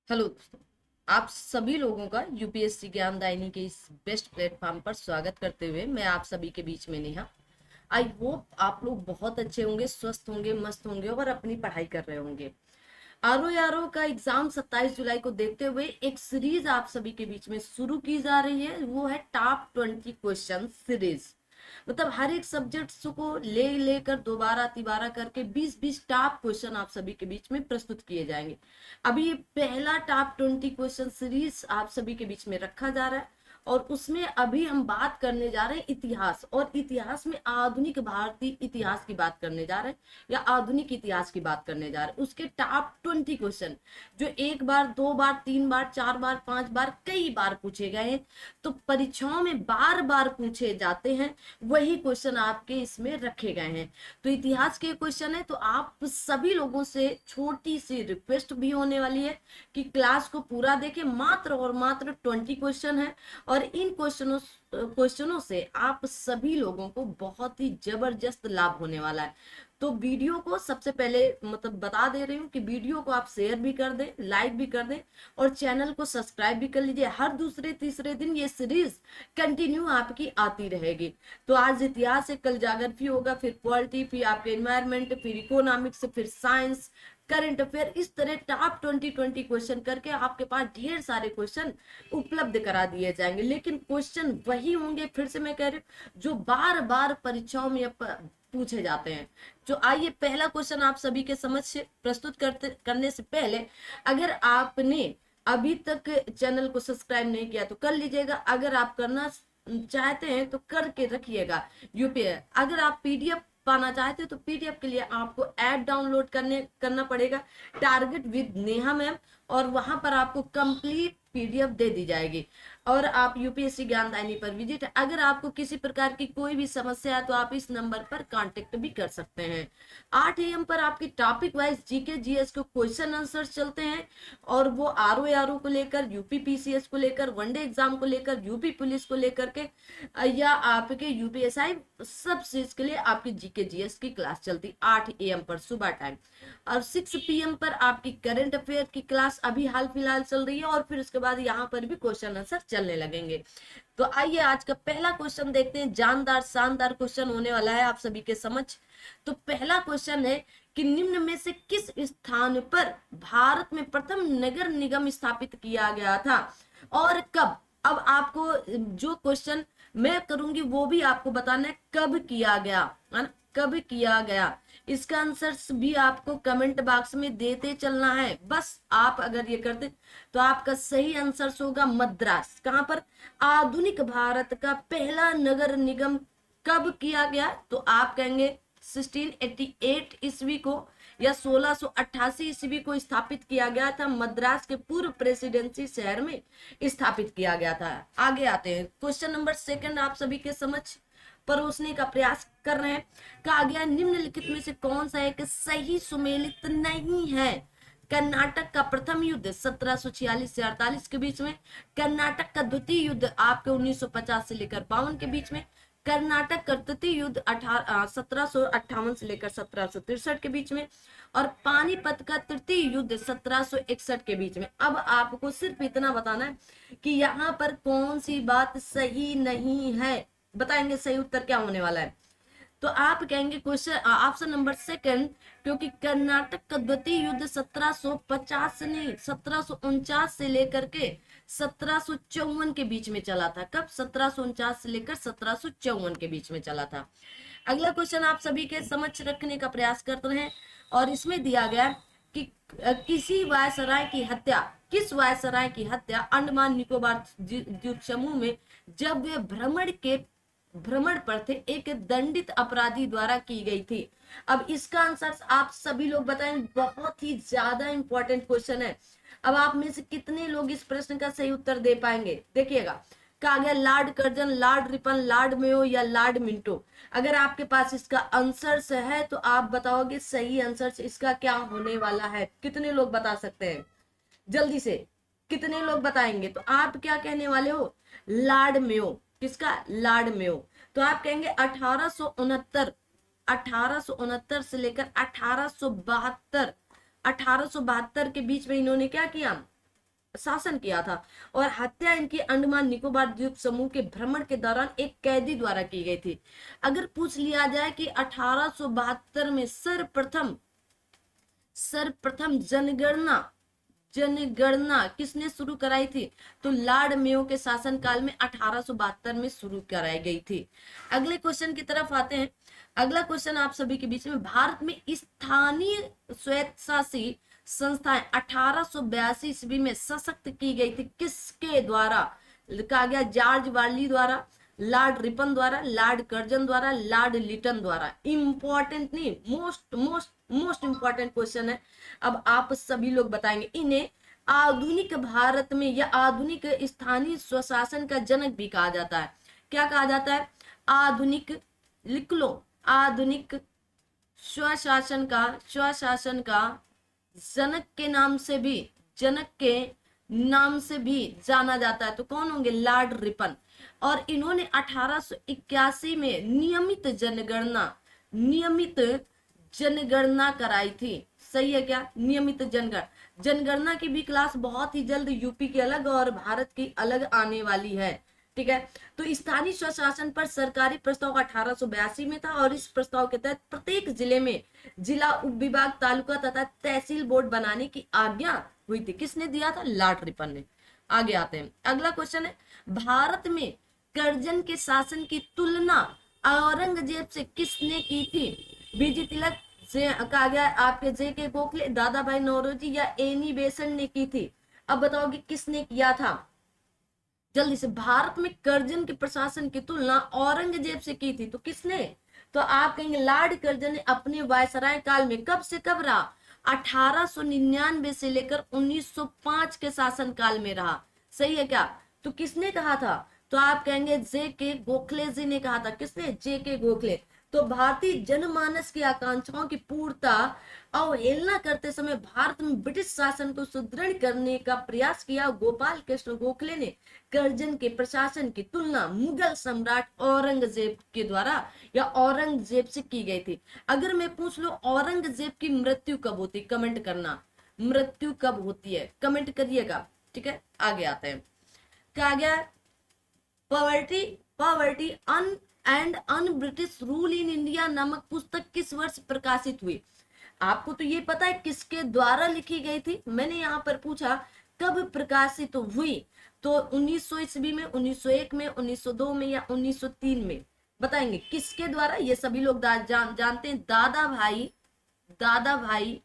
Hello दोस्तों। आप सभी लोगों का यूपीएससी ज्ञानदायिनी के इस बेस्ट प्लेटफॉर्म पर स्वागत करते हुए मैं आप सभी के बीच में नेहा। आई होप आप लोग बहुत अच्छे होंगे, स्वस्थ होंगे, मस्त होंगे और अपनी पढ़ाई कर रहे होंगे। आरओ आरओ का एग्जाम 27 जुलाई को देखते हुए एक सीरीज आप सभी के बीच में शुरू की जा रही है, वो है टॉप 20 क्वेश्चन सीरीज। मतलब हर एक सब्जेक्ट्स को ले लेकर दोबारा तिबारा करके 20-20 टॉप क्वेश्चन आप सभी के बीच में प्रस्तुत किए जाएंगे। अभी पहला टॉप 20 क्वेश्चन सीरीज आप सभी के बीच में रखा जा रहा है और उसमें अभी हम बात करने जा रहे हैं इतिहास, और इतिहास में आधुनिक भारतीय इतिहास की बात करने जा रहे हैं या आधुनिक इतिहास की बात करने जा रहे हैं। उसके टॉप 20 क्वेश्चन जो एक बार, दो बार, तीन बार, चार बार, पांच बार, कई बार पूछे गए हैं, तो परीक्षाओं में बार बार पूछे जाते हैं, वही क्वेश्चन आपके इसमें रखे गए हैं। तो इतिहास के क्वेश्चन है, तो आप सभी लोगों से छोटी सी रिक्वेस्ट भी होने वाली है कि क्लास को पूरा देखें। मात्र और मात्र 20 क्वेश्चन है और इन क्वेश्चनों से आप सभी लोगों को बहुत ही जबरदस्त लाभ होने वाला है। तो वीडियो को सबसे पहले मतलब बता दे रही हूँ कि वीडियो को आप शेयर भी कर दें, लाइक भी कर दें और चैनल को सब्सक्राइब भी कर लीजिए। हर दूसरे तीसरे दिन ये सीरीज कंटिन्यू आपकी आती रहेगी। तो आज इतिहास है, कल ज्योग्राफी होगा, फिर पॉलिटी, फिर आपके एनवायरमेंट, फिर इकोनॉमिक्स, फिर साइंस, करंट अफेयर, इस तरह टॉप 20 क्वेश्चन करके आपके पास ढेर सारे क्वेश्चन उपलब्ध करा दिए जाएंगे। लेकिन क्वेश्चन वही होंगे, फिर से मैं कह रही हूँ, जो बार बार परीक्षाओं में पूछे जाते हैं। जो आइए पहला क्वेश्चन आप सभी के समक्ष प्रस्तुत करने से पहले, अगर आपने अभी तक चैनल को सब्सक्राइब नहीं किया तो कर लीजिएगा। अगर आप करना चाहते हैं तो करके रखिएगा। यूपीआई अगर आप पीडीएफ पाना चाहते हो तो पीडीएफ के लिए आपको ऐप डाउनलोड करना पड़ेगा, टारगेट विद नेहा मैम, और वहां पर आपको कंप्लीट पीडीएफ दे दी जाएगी। और आप यूपीएससी ज्ञानदायिनी पर विजिट, अगर आपको किसी प्रकार की कोई भी समस्या है तो आप इस नंबर पर कांटेक्ट भी कर सकते हैं। 8 AM पर आपकी टॉपिक वाइज जीके जीएस के क्वेश्चन आंसर चलते हैं, और वो आरओ को लेकर, यूपी पीसीएस को लेकर, वनडे एग्जाम को लेकर, यूपी पुलिस को लेकर के, या आपके यूपीएसआई, सब चीज के लिए आपकी जीके जीएस की क्लास चलती 8 AM पर सुबह टाइम। और 6 PM पर आपकी करंट अफेयर की क्लास अभी हाल फिलहाल चल रही है, और फिर उसके बाद यहाँ पर भी क्वेश्चन आंसर चलने लगेंगे। तो आइए आज का पहला क्वेश्चन देखते हैं। जानदार शानदार क्वेश्चन होने वाला है आप सभी के समक्ष। तो पहला क्वेश्चन है कि निम्न में से किस स्थान पर भारत में प्रथम नगर निगम स्थापित किया गया था और कब। अब आपको जो क्वेश्चन मैं करूंगी वो भी आपको बताना है कब किया गया, है ना, कब किया गया। इसका आंसर भी आपको कमेंट बॉक्स में देते चलना है। बस आप अगर ये करते तो आपका सही आंसर होगा मद्रास। कहां पर? आधुनिक भारत का पहला नगर निगम कब किया गया? तो आप कहेंगे 1688 ईस्वी को या 1688 ईस्वी को स्थापित किया गया था। मद्रास के पूर्व प्रेसिडेंसी शहर में स्थापित किया गया था। आगे आते हैं, क्वेश्चन नंबर सेकंड आप सभी के समक्ष परोसने का प्रयास कर रहे हैं। कहा गया निम्नलिखित में से कौन सा एक सही सुमेलित नहीं है? कर्नाटक का प्रथम युद्ध 1746 से 48 के बीच में, कर्नाटक का द्वितीय युद्ध आपके 1950 से लेकर 52 के बीच में, कर्नाटक का तृतीय युद्ध 1758 से लेकर 1763 के बीच में, और पानीपत का तृतीय युद्ध 1761 के बीच में। अब आपको सिर्फ इतना बताना है कि यहाँ पर कौन सी बात सही नहीं है। बताएंगे सही उत्तर क्या होने वाला है। तो आप कहेंगे क्वेश्चन ऑप्शन नंबर सेकंड, क्योंकि कर्नाटक का द्वितीय युद्ध 1750 से नहीं 1749 से लेकर के 1754 के बीच में चला था। कब? 1749 से लेकर 1754 के बीच में चला था। अगला क्वेश्चन आप सभी के समक्ष रखने का प्रयास करते हैं, और इसमें दिया गया कि किसी वायसराय की हत्या, किस वायसराय की हत्या अंडमान निकोबार द्वीप समूह में जब वे भ्रमण पर थे एक दंडित अपराधी द्वारा की गई थी। अब इसका आंसर आप सभी लोग बताएं, बहुत ही ज्यादा इंपॉर्टेंट क्वेश्चन है। अब आप में से कितने लोग इस प्रश्न का सही उत्तर दे पाएंगे? देखिएगा, कहा गया Lord Curzon, Lord Ripon, Lord Mayo या लॉर्ड मिंटो। अगर आपके पास इसका आंसर है तो आप बताओगे सही आंसर इसका क्या होने वाला है। कितने लोग बता सकते हैं जल्दी से? कितने लोग बताएंगे? तो आप क्या कहने वाले हो? Lord Mayo. किसका? Lord Mayo. तो आप कहेंगे 1869 से लेकर 1872 के बीच में इन्होंने क्या किया? शासन किया था, और हत्या इनकी अंडमान निकोबार द्वीप समूह के भ्रमण के दौरान एक कैदी द्वारा की गई थी। अगर पूछ लिया जाए कि 1872 में सर्वप्रथम जनगणना जनगणना किसने शुरू कराई थी, तो लॉर्ड मेयो के शासनकाल में 1872 में शुरू कराई गई थी। अगले क्वेश्चन की तरफ आते हैं। अगला क्वेश्चन आप सभी के बीच में, भारत में स्थानीय स्वयंशासी संस्थाएं 1882 ईस्वी में सशक्त की गई थी, किसके द्वारा? कहा गया जॉर्ज वार्ली द्वारा, लॉर्ड रिपन द्वारा, लॉर्ड कर्जन द्वारा, लॉर्ड लिटन द्वारा। इंपॉर्टेंट नहीं, most most most important question है। अब आप सभी लोग बताएंगे। इन्हें आधुनिक भारत में या आधुनिक स्थानीय स्वशासन का जनक भी कहा जाता है। क्या कहा जाता है? आधुनिक, लिख लो, आधुनिक स्वशासन का जनक के नाम से भी जाना जाता है। तो कौन होंगे? Lord Ripon. और इन्होंने 1881 में नियमित जनगणना कराई थी। सही है क्या? नियमित जनगणना की भी क्लास बहुत ही जल्द यूपी की अलग और भारत की अलग आने वाली है। ठीक है, तो स्थानीय स्वशासन पर सरकारी प्रस्ताव 1882 में था, और इस प्रस्ताव के तहत प्रत्येक जिले में जिला, उपविभाग, तालुका तथा तहसील बोर्ड बनाने की आज्ञा हुई थी। किसने दिया था? लॉर्ड रिपन ने। आगे आते हैं। अगला क्वेश्चन है, भारत में कर्जन के शासन की तुलना औरंगजेब से किसने की थी? बीजी तिलक से कहा गया, आपके जे.के. गोखले, दादा भाई नौरोजी या एनी बेसंट ने की थी। अब बताओ कि किसने किया था? जल्दी से। भारत में कर्जन के प्रशासन की तुलना औरंगजेब से की थी, तो किसने? तो आप कहेंगे लॉर्ड कर्जन ने अपने वायसराय काल में, कब से कब रहा? 1899 से लेकर 1905 के शासन काल में रहा। सही है क्या? तो किसने कहा था? तो आप कहेंगे जे.के. गोखले जी ने कहा था। किसने? जे.के. गोखले। तो भारतीय जनमानस की आकांक्षाओं की पूर्णता अवहेलना करते समय भारत में ब्रिटिश शासन को सुदृढ़ करने का प्रयास किया। गोपाल कृष्ण गोखले ने कर्जन के प्रशासन की तुलना मुगल सम्राट औरंगजेब के द्वारा या औरंगजेब से की गई थी। अगर मैं पूछ लो औरंगजेब की मृत्यु कब होती, कमेंट करना, मृत्यु कब होती है, कमेंट करिएगा। ठीक है, आगे आते हैं। कहा गया poverty un British rule in India नामक पुस्तक किस वर्ष प्रकाशित हुई? आपको तो ये पता है किसके द्वारा लिखी गई थी। मैंने यहाँ पर पूछा कब प्रकाशित हुई, तो 1900 ईस्वी में, 1901 में, 1902 में या 1903 में। बताएंगे किसके द्वारा? ये सभी लोग जानते हैं, दादा भाई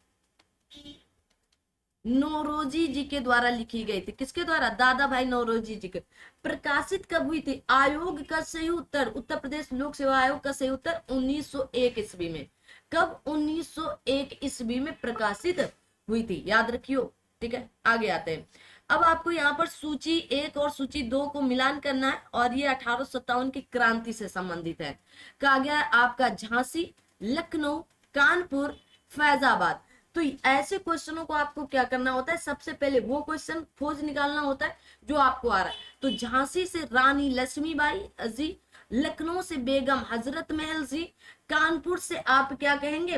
नौरोजी जी के द्वारा लिखी गई थी। किसके द्वारा? दादा भाई नौरोजी जी के। प्रकाशित कब हुई थी? आयोग का सही उत्तर, उत्तर प्रदेश लोक सेवा आयोग का सही उत्तर 1901 ईस्वी में। कब? 1901 ईस्वी में प्रकाशित हुई थी, याद रखियो। ठीक है, आगे आते हैं। अब आपको यहाँ पर सूची 1 और सूची 2 को मिलान करना है, और ये 1857 की क्रांति से संबंधित है। कहा गया आपका झांसी, लखनऊ, कानपुर, फैजाबाद। तो ऐसे क्वेश्चनों को आपको क्या करना होता है? सबसे पहले वो क्वेश्चन खोज निकालना होता है जो आपको आ रहा है। तो झांसी से रानी लक्ष्मीबाई जी, लखनऊ से बेगम हजरत महल जी, कानपुर से आप क्या कहेंगे?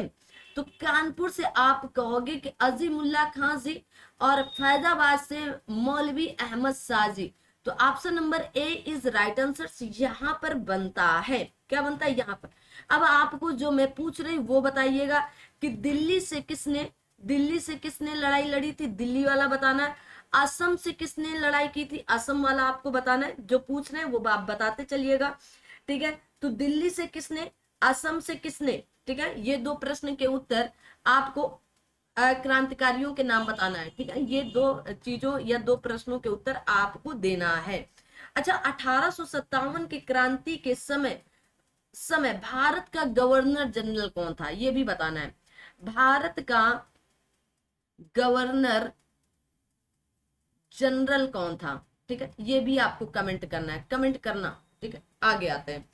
तो कानपुर से आप कहोगे कि अजीमुल्ला खां जी, और फैजाबाद से मौलवी अहमद शाह जी। तो option number A is right answer यहाँ पर बनता है। क्या बनता है यहाँ पर? अब आपको जो मैं पूछ रही हूँ वो बताइएगा कि दिल्ली से किसने लड़ाई लड़ी थी, दिल्ली वाला बताना है। असम से किसने लड़ाई की थी, असम वाला आपको बताना है। जो पूछ रहे हैं वो आप बताते चलिएगा। ठीक है, तो दिल्ली से किसने, असम से किसने। ठीक है, ये 2 प्रश्न के उत्तर आपको क्रांतिकारियों के नाम बताना है। ठीक है, ये 2 चीजों या 2 प्रश्नों के उत्तर आपको देना है। अच्छा, 1857 की क्रांति के समय भारत का गवर्नर जनरल कौन था, ये भी बताना है। भारत का गवर्नर जनरल कौन था? ठीक है, ये भी आपको कमेंट करना है, कमेंट करना। ठीक है, आगे आते हैं,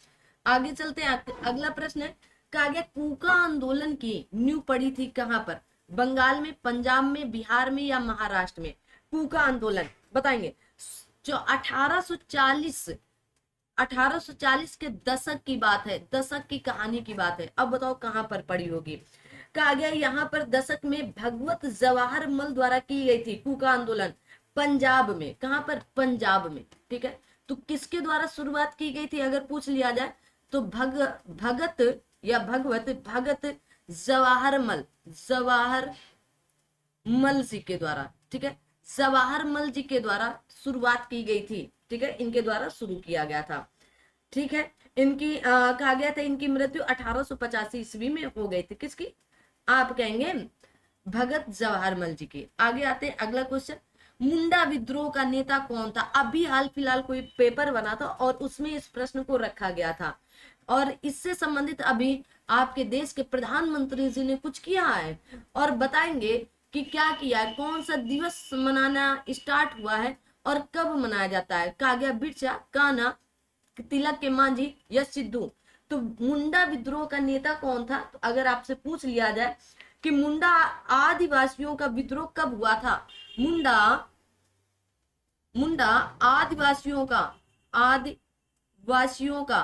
आगे चलते हैं। अगला प्रश्न है, कहा गया कूका आंदोलन की नींव पड़ी थी कहां पर? बंगाल में, पंजाब में, बिहार में या महाराष्ट्र में? कूका आंदोलन बताएंगे। जो 1840 के दशक की बात है, दशक की कहानी की बात है। अब बताओ कहां पर पड़ी होगी? कहा गया यहाँ पर दशक में भगवत जवाहर मल द्वारा की गई थी कूका आंदोलन। पंजाब में, कहां पर, पंजाब में, ठीक है। तो किसके द्वारा शुरुआत की गई थी अगर पूछ लिया जाए तो भगत या भगत जवाहरमल, जवाहरमल जी के द्वारा, ठीक है, जवाहरमल जी के द्वारा शुरुआत की गई थी, ठीक है, इनके द्वारा शुरू किया गया था, ठीक है। इनकी कहा गया था इनकी मृत्यु 1885 ईस्वी में हो गई थी, किसकी, आप कहेंगे भगत जवाहरमल जी की। आगे आते हैं, अगला क्वेश्चन, मुंडा विद्रोह का नेता कौन था। अभी हाल फिलहाल कोई पेपर बना था और उसमें इस प्रश्न को रखा गया था, और इससे संबंधित अभी आपके देश के प्रधानमंत्री जी ने कुछ किया है और बताएंगे कि क्या किया है, कौन सा दिवस मनाना स्टार्ट हुआ है और कब मनाया जाता है। कहा गया बिरसा, कान्हा, तिलक के मांझी या सिद्धू। तो मुंडा विद्रोह का नेता कौन था, तो अगर आपसे पूछ लिया जाए कि मुंडा आदिवासियों का विद्रोह कब हुआ था, मुंडा मुंडा आदिवासियों का, आदिवासियों का,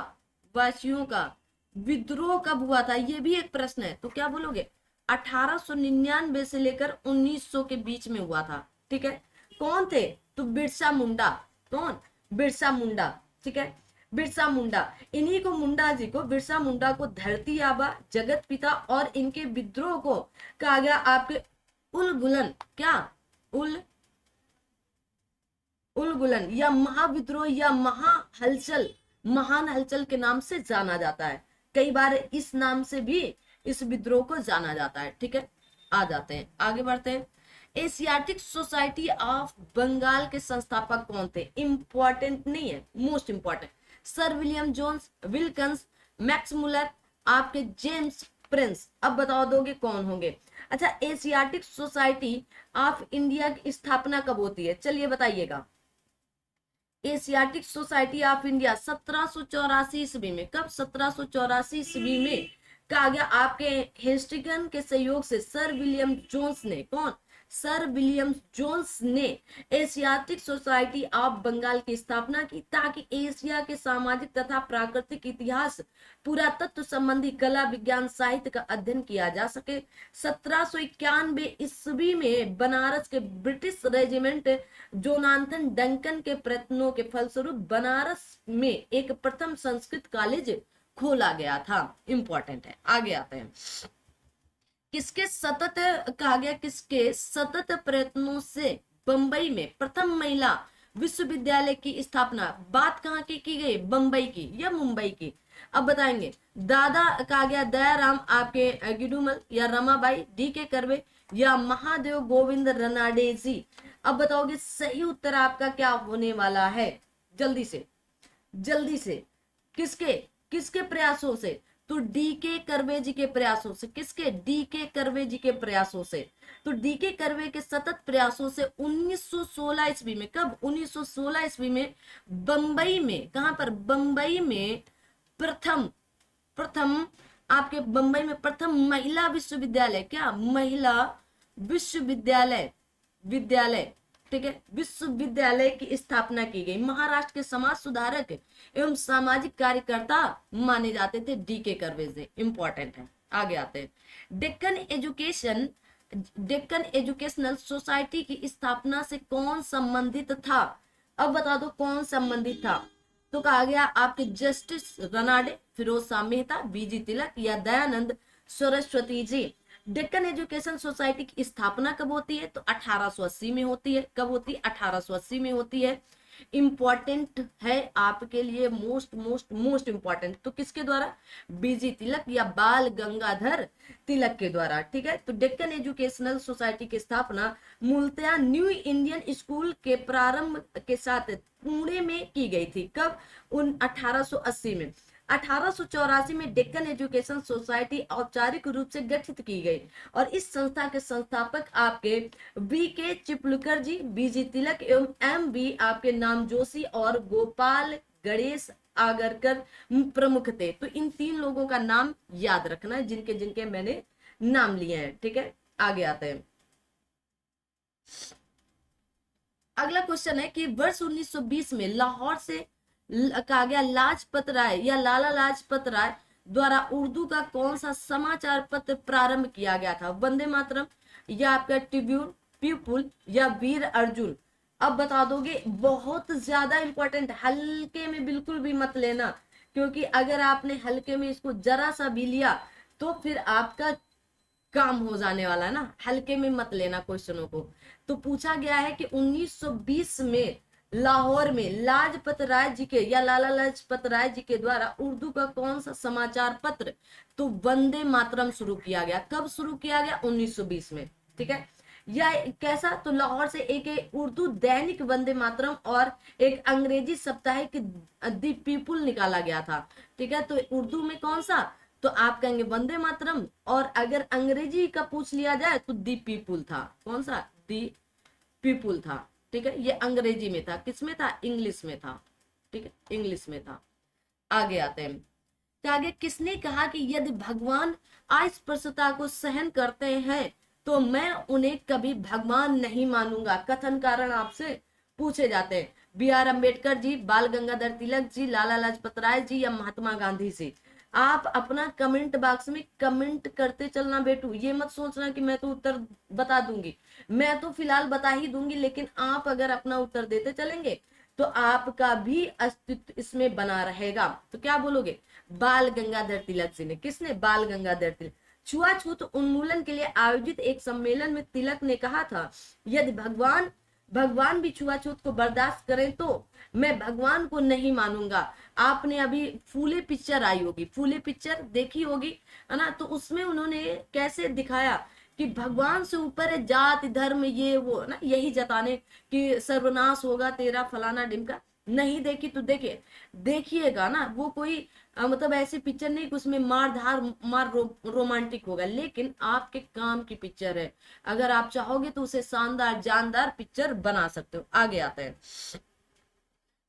वासियों का विद्रोह कब हुआ था, ये भी एक प्रश्न है। तो क्या बोलोगे, 1899 से लेकर 1900 के बीच में हुआ था, ठीक है। कौन थे, तो बिरसा मुंडा, कौन, बिरसा मुंडा, ठीक है, बिरसा मुंडा। इन्हीं को, मुंडा जी को, बिरसा मुंडा को धरती आबा, जगत पिता और इनके विद्रोह को कहा गया आपके उलगुलन, क्या, उलगुलन या महाविद्रोह या महाहलचल, महान हलचल के नाम से जाना जाता है। कई बार इस नाम से भी इस विद्रोह को जाना जाता है, ठीक है। आ जाते हैं, आगे बढ़ते हैं। एशियाटिक सोसाइटी ऑफ बंगाल के संस्थापक कौन थे, इंपॉर्टेंट नहीं है, most important, sir William Jones, Wilkins, Max Muller, आपके जेम्स प्रिंस। अब बताओ दोगे कौन होंगे। अच्छा, एशियाटिक सोसाइटी ऑफ इंडिया की स्थापना कब होती है, चलिए बताइएगा। एशियाटिक सोसाइटी ऑफ इंडिया 1784 ईस्वी में, कब, 1784 ईस्वी में कहा गया आपके हेस्टिंगटन के सहयोग से सर विलियम जोन्स ने, कौन, सर विलियम जोन्स ने एशियाटिक सोसाइटी ऑफ बंगाल की स्थापना की ताकि एशिया के सामाजिक तथा प्राकृतिक इतिहास, पुरातत्व संबंधी कला, विज्ञान, साहित्य का अध्ययन किया जा सके। 1791 ईस्वी में बनारस के ब्रिटिश रेजिमेंट जोनाथन डंकन के प्रयत्नों के फलस्वरूप बनारस में एक प्रथम संस्कृत कॉलेज खोला गया था। इंपॉर्टेंट है, आगे आते हैं। किसके सतत, कहा गया किसके सतत प्रयत्नों से बंबई में प्रथम महिला विश्वविद्यालय की स्थापना, बात कहाँ की गई, बंबई की या मुंबई की। अब बताएंगे, दादा कहा गया दयाराम आपके गिडुमल या रमाबाई, डी के कर्वे या महादेव गोविंद रनाडे जी। अब बताओगे सही उत्तर आपका क्या होने वाला है, जल्दी से जल्दी से, किसके किसके प्रयासों से, तो डी के कर्वे जी के प्रयासों से, किसके, डी के कर्वे जी के प्रयासों से। तो डी के कर्वे के सतत प्रयासों से 1916 ईस्वी में, कब, 1916 ईस्वी में बंबई में, कहां पर, बंबई में प्रथम प्रथम आपके बंबई में प्रथम महिला विश्वविद्यालय, क्या, महिला विश्वविद्यालय, विद्यालय, ठीक है, विश्वविद्यालय की स्थापना की गई। महाराष्ट्र के समाज सुधारक एवं सामाजिक कार्यकर्ता माने जाते थे डी के कर्वे जी। इंपॉर्टेंट है, आगे आते हैं। डेक्कन एजुकेशनल सोसाइटी की स्थापना से कौन संबंधित था, अब बता दो कौन संबंधित था। तो कहा गया आपके जस्टिस रनाडे, फिरोज शाह मेहता, बीजी तिलक या दयानंद सरस्वती जी। डेक्कन एजुकेशन सोसाइटी की स्थापना कब होती है, तो 1880 में होती है। कब होती है, 1880 में होती है। इंपॉर्टेंट है आपके लिए, मोस्ट मोस्ट मोस्ट इंपॉर्टेंट। तो किसके द्वारा, बीजी तिलक या बाल गंगाधर तिलक के द्वारा, ठीक है। तो डेक्कन एजुकेशनल सोसाइटी की स्थापना मूलतः न्यू इंडियन स्कूल के प्रारंभ के साथ पुणे में की गई थी। कब, 1880 में। 1884 में डेक्कन एजुकेशन सोसाइटी औपचारिक रूप से गठित की गई और इस संस्था के संस्थापक आपके बी के चिपलुकर जी, बीजी तिलक एवं एम बी आपके नाम जोशी और गोपाल गणेश आगरकर प्रमुख थे। तो इन तीन लोगों का नाम याद रखना है, जिनके जिनके मैंने नाम लिए हैं, ठीक है। आगे आते हैं, अगला क्वेश्चन है कि वर्ष 1920 में लाहौर से कहा गया लाजपत राय या लाला लाजपत राय द्वारा उर्दू का कौन सा समाचार पत्र प्रारंभ किया गया था, वंदे मातरम या आपका ट्रिब्यून, पीपुल या वीर अर्जुन। अब बता दोगे, बहुत ज्यादा इंपॉर्टेंट, हल्के में बिल्कुल भी मत लेना, क्योंकि अगर आपने हल्के में इसको जरा सा भी लिया तो फिर आपका काम हो जाने वाला है ना। हल्के में मत लेना क्वेश्चनों को। तो पूछा गया है कि 1920 में लाहौर में लाजपत राय जी के या लाला लाजपत राय जी के द्वारा उर्दू का कौन सा समाचार पत्र, तो वंदे मातरम शुरू किया गया। कब शुरू किया गया? 1920 में। ठीक है, या कैसा, तो लाहौर से एक उर्दू दैनिक वंदे मातरम और एक अंग्रेजी साप्ताहिक दी पीपुल निकाला गया था। ठीक है, तो उर्दू में कौन सा, तो आप कहेंगे वंदे मातरम, और अगर अंग्रेजी का पूछ लिया जाए तो दी पीपुल था। कौन सा? दी पीपुल था। ठीक है, ये अंग्रेजी में था। किसमें था? इंग्लिश में था। ठीक है, इंग्लिश में था। आगे आते हैं, तो आगे किसने कहा कि यदि भगवान अस्पृश्यता को सहन करते हैं तो मैं उन्हें कभी भगवान नहीं मानूंगा। कथन कारण आपसे पूछे जाते हैं। बी आर अम्बेडकर जी, बाल गंगाधर तिलक जी, लाला लाजपत राय जी, या महात्मा गांधी जी। आप अपना कमेंट बॉक्स में कमेंट करते चलना बेटू, ये मत सोचना कि मैं तो उत्तर बता दूंगी। मैं तो फिलहाल बता ही दूंगी, लेकिन आप अगर अपना उत्तर देते चलेंगे तो आपका भी अस्तित्व इसमें बना रहेगा। तो क्या बोलोगे? बाल गंगाधर तिलक जी ने। किसने? बाल गंगाधर तिलक। छुआछूत उन्मूलन के लिए आयोजित एक सम्मेलन में तिलक ने कहा था, यदि भगवान भगवान भी छुआछूत को बर्दाश्त करें तो मैं भगवान को नहीं मानूंगा। आपने अभी फूले पिक्चर आई होगी, फूले पिक्चर देखी होगी, है ना? तो उसमें उन्होंने कैसे दिखाया कि भगवान से ऊपर है जाति धर्म ये वो, ना, यही जताने कि सर्वनाश होगा तेरा फलाना ढिमका। नहीं देखी तो देखिएगा ना। वो कोई मतलब ऐसी पिक्चर नहीं कि उसमें मार धार मार रोमांटिक होगा, लेकिन आपके काम की पिक्चर है। अगर आप चाहोगे तो उसे शानदार जानदार पिक्चर बना सकते हो। आगे आते हैं,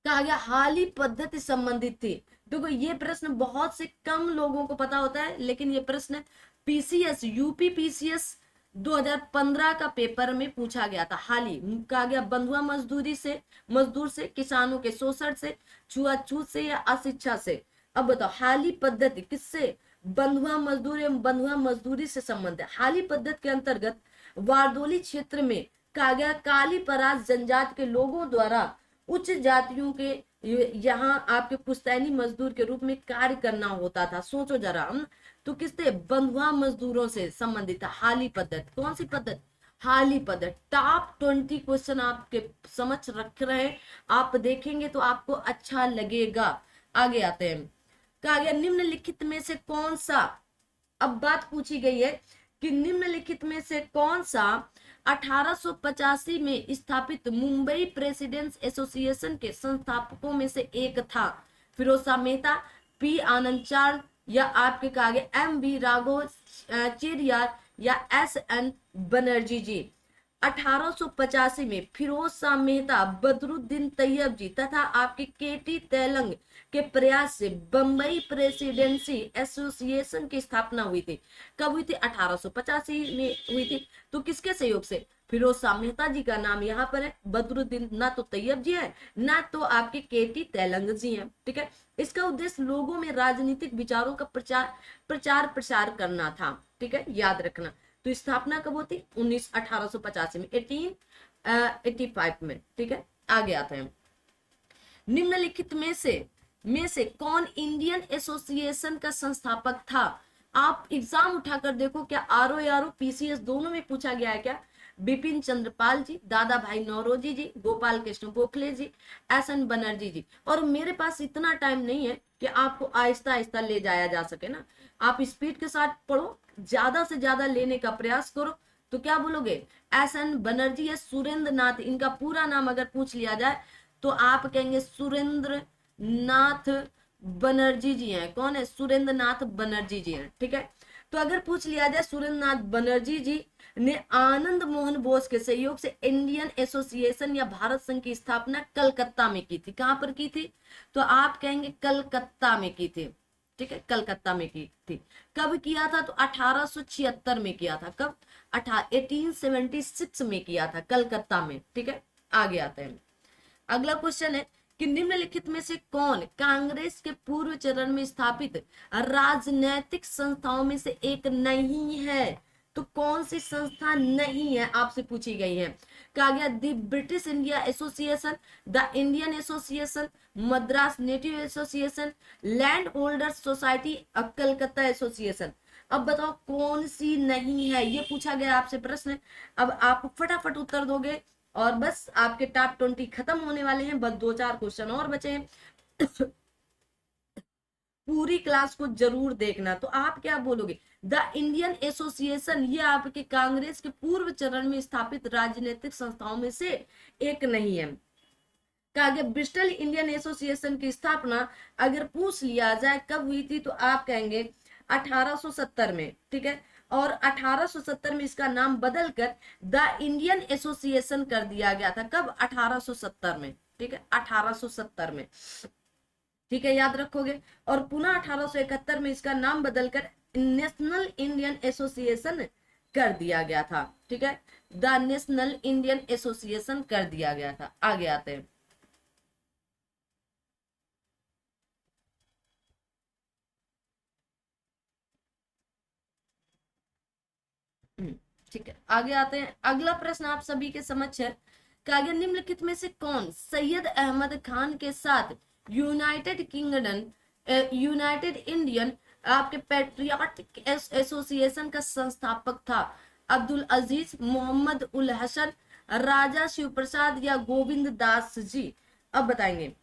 कहा गया हाल ही पद्धति संबंधित थी। देखो ये प्रश्न बहुत से कम लोगों को पता होता है, लेकिन ये प्रश्न पीसीएस यूपी पीसीएस 2015 का पेपर में पूछा गया था। हाल ही कहा गया बंधुआ मजदूर से, किसानों के शोषण से, छुआछूत से, या अशिक्षा से। अब बताओ, हाल ही पद्धति किससे? बंधुआ मजदूर एवं बंधुआ मजदूरी से संबंध है। हाल ही पद्धति के अंतर्गत वारदोली क्षेत्र में कहा गया काली पराग जनजाति के लोगों द्वारा उच्च जातियों के यहाँ आपके पुश्तैनी मजदूर के रूप में कार्य करना होता था। सोचो जरा, तो किससे? बंधुआ मजदूरों से संबंधित था हाली पद्धति। कौन सी पद्धति? हाली पद्धति। टॉप 20 क्वेश्चन आपके समझ रख रहे हैं, आप देखेंगे तो आपको अच्छा लगेगा। आगे आते हैं, कहा गया निम्नलिखित में से कौन सा, अब बात पूछी गई है कि निम्नलिखित में से कौन सा 1885 में स्थापित मुंबई प्रेसिडेंट्स एसोसिएशन के संस्थापकों में से एक था? फिरोज शाह मेहता, पी आनंद चार्ल, या आपके कहा गया एम वी राघव चेरियार, या एस एन बनर्जी जी। 1885 में फिरोज शाह मेहता, बदरुद्दीन तैयब जी तथा आपके केटी तेलंग के प्रयास से बंबई प्रेसिडेंसी एसोसिएशन की स्थापना हुई थी। कब हुई थी? 1885 में हुई थी। तो किसके सहयोग से? फिरोज शाह मेहता जी का नाम यहाँ पर है, बदरुद्दीन ना तो तैयब जी है, ना तो आपके केटी तेलंग जी हैं। ठीक है, इसका उद्देश्य लोगों में राजनीतिक विचारों का प्रचार प्रसार करना था। ठीक है, याद रखना। तो स्थापना कब होती? 1885 में, 1885 में। ठीक है, आगे आते हैं, निम्नलिखित में से कौन इंडियन एसोसिएशन का संस्थापक था? आप एग्जाम उठाकर देखो, क्या आरओ पीसीएस दोनों में पूछा गया है क्या? बिपिन चंद्र पाल जी, दादा भाई नौरोजी जी, गोपाल कृष्ण गोखले जी, एस एन बनर्जी जी। और मेरे पास इतना टाइम नहीं है कि आपको आहिस्ता आहिस्ता ले जाया जा सके ना। आप स्पीड के साथ पढ़ो, ज्यादा से ज्यादा लेने का प्रयास करो। तो क्या बोलोगे? एस एन बनर्जी या सुरेंद्र नाथ, इनका पूरा नाम अगर पूछ लिया जाए तो आप कहेंगे सुरेंद्र नाथ बनर्जी जी हैं। कौन है? सुरेंद्र नाथ बनर्जी जी हैं। ठीक है, तो अगर पूछ लिया जाए सुरेंद्र नाथ बनर्जी जी ने आनंद मोहन बोस के सहयोग से इंडियन एसोसिएशन या भारत संघ की स्थापना कलकत्ता में की थी। कहां पर की थी? तो आप कहेंगे कलकत्ता में की थी। ठीक है, कलकत्ता में की थी। कब किया था? तो 1876 में किया था। कब? 1876 में किया था, कलकत्ता में। ठीक है, आगे आते हैं, अगला क्वेश्चन है कि निम्नलिखित में से कौन कांग्रेस के पूर्व चरण में स्थापित राजनैतिक संस्थाओं में से एक नहीं है? तो कौन सी संस्था नहीं है आपसे पूछी गई है? कहा गया the British India association, the Indian association, Madras native association, land holders society, Calcutta association. अब बताओ कौन सी नहीं है, ये पूछा गया आपसे प्रश्न। अब आप फटाफट उत्तर दोगे और बस आपके टॉप 20 खत्म होने वाले हैं, बस 2-4 क्वेश्चन और बचे हैं। पूरी क्लास को जरूर देखना। तो आप क्या बोलोगे? द इंडियन एसोसिएशन, ये आपके कांग्रेस के पूर्व चरण में स्थापित राजनीतिक संस्थाओं में से एक नहीं है। कहा गया ब्रिस्टल इंडियन एसोसिएशन की स्थापना अगर पूछ लिया जाए कब हुई थी, तो आप कहेंगे 1870 में, ठीक है। और 1870 में इसका नाम बदलकर द इंडियन एसोसिएशन कर दिया गया था। कब? 1870 में, ठीक है, 1870 में, ठीक है, याद रखोगे। और पुनः 1871 में इसका नाम बदलकर नेशनल इंडियन एसोसिएशन कर दिया गया था, ठीक है, द नेशनल इंडियन एसोसिएशन कर दिया गया था। आगे आते हैं। ठीक है, आगे आते हैं। अगला प्रश्न आप सभी के समक्ष है कि आगे निम्नलिखित में से कौन सैयद अहमद खान के साथ यूनाइटेड किंगडम यूनाइटेड इंडियन आपके पैट्रियाटिक एसोसिएशन का संस्थापक था? अब्दुल अजीज, मोहम्मद उल हसन, राजा शिव प्रसाद या गोविंद दास जी? अब बताएंगे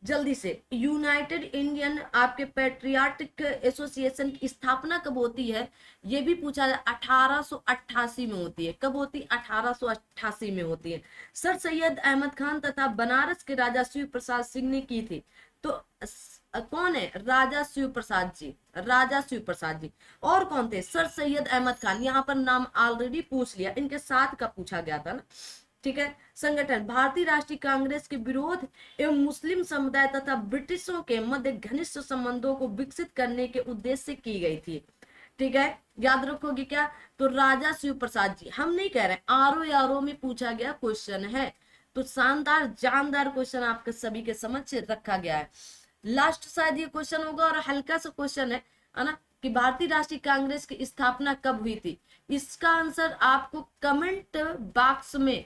जल्दी से। यूनाइटेड इंडियन आपके पैट्रियाटिक एसोसिएशन की स्थापना कब होती है? ये भी पूछा जाए, 1888 में होती है। कब होती? 1888 में होती है। सर सैयद अहमद खान तथा बनारस के राजा शिव प्रसाद सिंह ने की थी। तो कौन है? राजा शिव प्रसाद जी, राजा शिव प्रसाद जी। और कौन थे? सर सैयद अहमद खान। यहाँ पर नाम ऑलरेडी पूछ लिया, इनके साथ का पूछा गया था ना, ठीक है। संगठन भारतीय राष्ट्रीय कांग्रेस के विरोध एवं मुस्लिम समुदाय तथा ब्रिटिशों के मध्य घनिष्ठ संबंधों को विकसित करने के उद्देश्य से की गई थी, ठीक है। याद रखोगे क्या? तो राजा शिव प्रसाद जी। हम नहीं कह रहे, आरओ में पूछा गया क्वेश्चन है, तो शानदार जानदार क्वेश्चन आपके सभी के समक्ष रखा गया है। लास्ट शायद ये क्वेश्चन होगा और हल्का सा क्वेश्चन है ना, कि भारतीय राष्ट्रीय कांग्रेस की स्थापना कब हुई थी? इसका आंसर आपको कमेंट बॉक्स में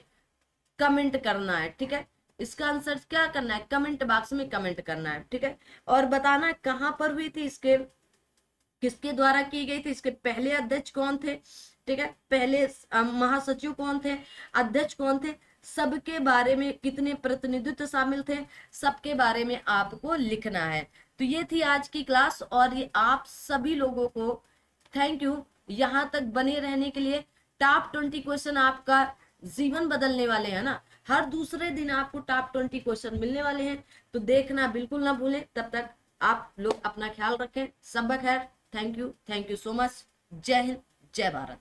कमेंट करना है, ठीक है। इसका आंसर क्या करना है? कमेंट बॉक्स में कमेंट करना है, ठीक है। और बताना है कहां पर हुई थी, इसके किसके द्वारा की गई थी, इसके पहले अध्यक्ष कौन थे, ठीक है, पहले महासचिव कौन थे, अध्यक्ष कौन थे, सबके बारे में कितने प्रतिनिधित्व शामिल थे, सबके बारे में आपको लिखना है। तो ये थी आज की क्लास और ये आप सभी लोगों को थैंक यू यहां तक बने रहने के लिए। टॉप 20 क्वेश्चन आपका जीवन बदलने वाले हैं ना, हर दूसरे दिन आपको टॉप 20 क्वेश्चन मिलने वाले हैं, तो देखना बिल्कुल ना भूलें। तब तक आप लोग अपना ख्याल रखें, सब खैर। Thank you so much. जय हिंद, जय भारत।